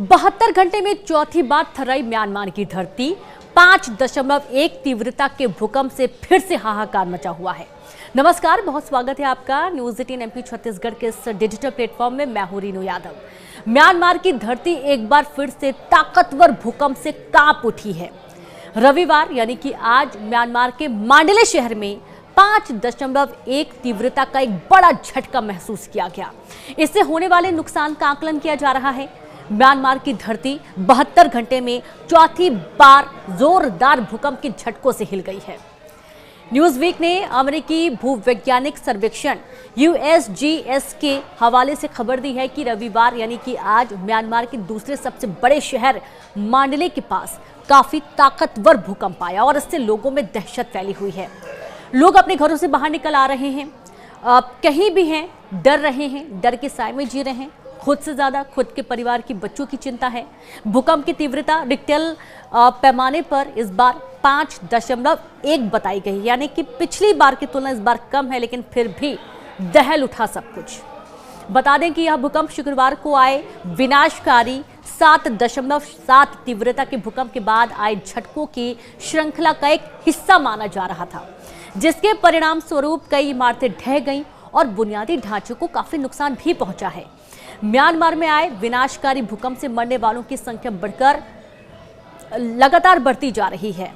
72 घंटे में चौथी बार थर्राई म्यांमार की धरती। 5.1 तीव्रता के भूकंप से फिर से हाहाकार मचा हुआ है। नमस्कार, बहुत स्वागत है आपका न्यूज़ 18 एमपी छत्तीसगढ़ के इस डिजिटल प्लेटफॉर्म में। मैं हूं रीनू यादव। म्यांमार की धरती एक बार फिर से ताकतवर भूकंप से कांप उठी है। रविवार यानी कि आज म्यांमार के मांडले शहर में 5.1 तीव्रता का एक बड़ा झटका महसूस किया गया। इससे होने वाले नुकसान का आकलन किया जा रहा है। म्यांमार की धरती 72 घंटे में चौथी बार जोरदार भूकंप के झटकों से हिल गई है। न्यूज़ वीक ने अमेरिकी भूवैज्ञानिक सर्वेक्षण USGS के हवाले से खबर दी है कि रविवार यानी कि आज म्यांमार के दूसरे सबसे बड़े शहर मांडले के पास काफी ताकतवर भूकंप आया और इससे लोगों में दहशत फैली हुई है। लोग अपने घरों से बाहर निकल आ रहे हैं, कहीं भी हैं, डर रहे हैं, डर के साए में जी रहे हैं। खुद से ज्यादा खुद के परिवार की बच्चों की चिंता है। भूकंप की तीव्रता रिक्टर पैमाने पर इस बार 5.1 बताई गई, यानी कि पिछली बार की तुलना इस बार कम है, लेकिन फिर भी दहल उठा सब कुछ। बता दें कि यह भूकंप शुक्रवार को आए विनाशकारी 7.7 तीव्रता के भूकंप के बाद आए झटकों की श्रृंखला का एक हिस्सा माना जा रहा था, जिसके परिणाम स्वरूप कई इमारतें ढह गईं और बुनियादी ढांचे को काफी नुकसान भी पहुंचा है। म्यांमार में आए विनाशकारी भूकंप से मरने वालों की संख्या बढ़कर लगातार बढ़ती जा रही है।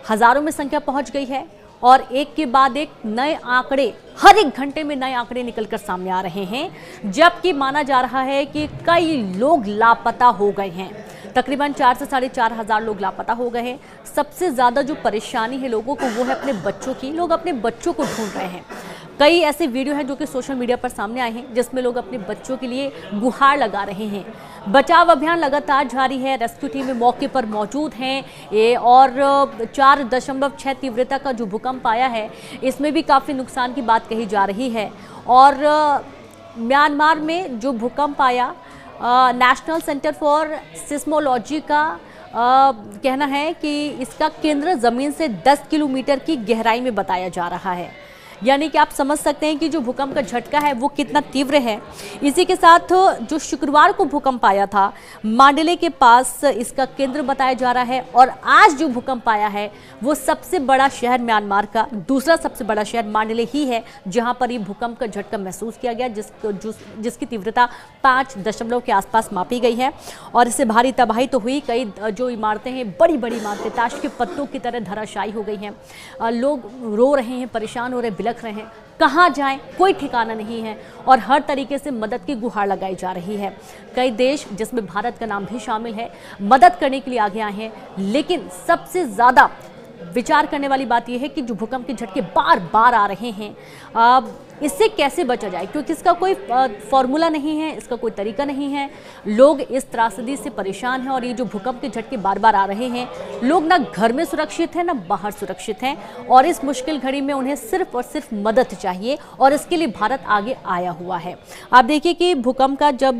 हजारों में संख्या पहुंच गई है और एक के बाद एक नए आंकड़े, हर एक घंटे में नए आंकड़े निकलकर सामने आ रहे हैं, जबकि माना जा रहा है कि कई लोग लापता हो गए हैं। तकरीबन 4 से 4.5 हजार लोग लापता हो गए हैं। सबसे ज्यादा जो परेशानी है लोगों को वो है अपने बच्चों की। लोग अपने बच्चों को ढूंढ रहे हैं। कई ऐसे वीडियो हैं जो कि सोशल मीडिया पर सामने आए हैं, जिसमें लोग अपने बच्चों के लिए गुहार लगा रहे हैं। बचाव अभियान लगातार जारी है। रेस्क्यू टीमें मौके पर मौजूद हैं और 4.6 तीव्रता का जो भूकंप आया है, इसमें भी काफ़ी नुकसान की बात कही जा रही है। और म्यांमार में जो भूकंप आया, नेशनल सेंटर फॉर सिस्मोलॉजी का कहना है कि इसका केंद्र ज़मीन से 10 किलोमीटर की गहराई में बताया जा रहा है। यानी कि आप समझ सकते हैं कि जो भूकंप का झटका है वो कितना तीव्र है। इसी के साथ जो शुक्रवार को भूकंप आया था मांडले के पास, इसका केंद्र बताया जा रहा है। और आज जो भूकंप आया है वो सबसे बड़ा शहर म्यांमार का दूसरा सबसे बड़ा शहर मांडले ही है, जहां पर ये भूकंप का झटका महसूस किया गया, जिसकी तीव्रता 5 के आसपास मापी गई है। और इससे भारी तबाही तो हुई। कई जो इमारतें हैं, बड़ी बड़ी इमारतें ताश के पत्तों की तरह धराशायी हो गई हैं। लोग रो रहे हैं, परेशान हो रहे हैं, रहे हैं, कहां जाएं कोई ठिकाना नहीं है और हर तरीके से मदद की गुहार लगाई जा रही है। कई देश, जिसमें भारत का नाम भी शामिल है, मदद करने के लिए आगे आए हैं। लेकिन सबसे ज्यादा विचार करने वाली बात यह है कि जो भूकंप के झटके बार बार आ रहे हैं, इससे कैसे बचा जाए, क्योंकि इसका कोई फॉर्मूला नहीं है, इसका कोई तरीका नहीं है। लोग इस त्रासदी से परेशान हैं और ये जो भूकंप के झटके बार बार आ रहे हैं, लोग ना घर में सुरक्षित हैं ना बाहर सुरक्षित हैं और इस मुश्किल घड़ी में उन्हें सिर्फ और सिर्फ मदद चाहिए और इसके लिए भारत आगे आया हुआ है। आप देखिए कि भूकंप का जब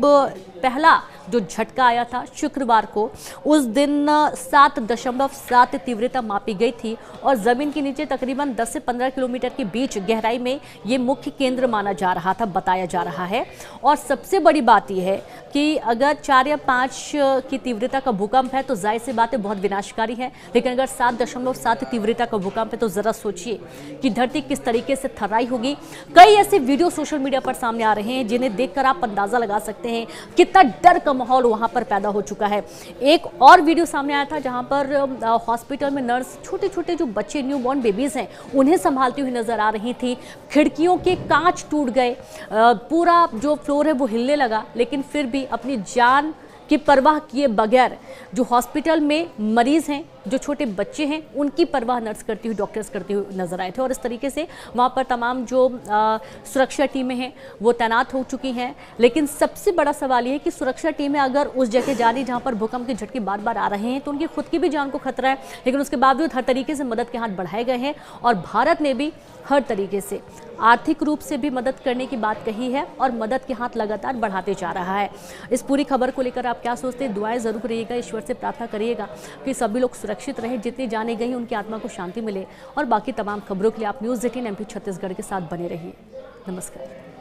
पहला जो झटका आया था शुक्रवार को, उस दिन 7.7 तीव्रता मापी गई थी और जमीन के नीचे तकरीबन 10 से 15 किलोमीटर के बीच गहराई में ये मुख्य केंद्र माना जा रहा था, बताया जा रहा है। और सबसे बड़ी बात यह है कि अगर 4 या 5 की तीव्रता का भूकंप है तो जाहिर सी बात है बहुत विनाशकारी है, लेकिन अगर 7.7 तीव्रता का भूकंप है तो जरा सोचिए कि धरती किस तरीके से थर्राई होगी। कई ऐसे वीडियो सोशल मीडिया पर सामने आ रहे हैं जिन्हें देखकर आप अंदाजा लगा सकते हैं कितना डर का माहौल वहां पर पैदा हो चुका है। एक और वीडियो सामने आया था जहां पर हॉस्पिटल में नर्स छोटे छोटे जो बच्चे, न्यूबॉर्न बेबीज हैं, उन्हें संभालती हुई नजर आ रही थी। खिड़कियों के कांच टूट गए, पूरा जो फ्लोर है वो हिलने लगा, लेकिन फिर भी अपनी जान की परवाह किए बगैर जो हॉस्पिटल में मरीज हैं, जो छोटे बच्चे हैं, उनकी परवाह नर्स करती हुई, डॉक्टर्स करते हुए नजर आए थे। और इस तरीके से वहाँ पर तमाम जो सुरक्षा टीमें हैं वो तैनात हो चुकी हैं। लेकिन सबसे बड़ा सवाल ये है कि सुरक्षा टीमें अगर उस जगह जा रही जहाँ पर भूकंप के झटके बार बार आ रहे हैं तो उनकी खुद की भी जान को खतरा है, लेकिन उसके बावजूद हर तरीके से मदद के हाथ बढ़ाए गए हैं और भारत ने भी हर तरीके से आर्थिक रूप से भी मदद करने की बात कही है और मदद के हाथ लगातार बढ़ाते जा रहा है। इस पूरी खबर को लेकर आप क्या सोचते हैं? दुआएं जरूर करिएगा, ईश्वर से प्रार्थना करिएगा कि सभी लोग सुरक्षित रहें, जितनी जाने गई उनकी आत्मा को शांति मिले। और बाकी तमाम खबरों के लिए आप न्यूज़ 18 एमपी छत्तीसगढ़ के साथ बने रहिए। नमस्कार।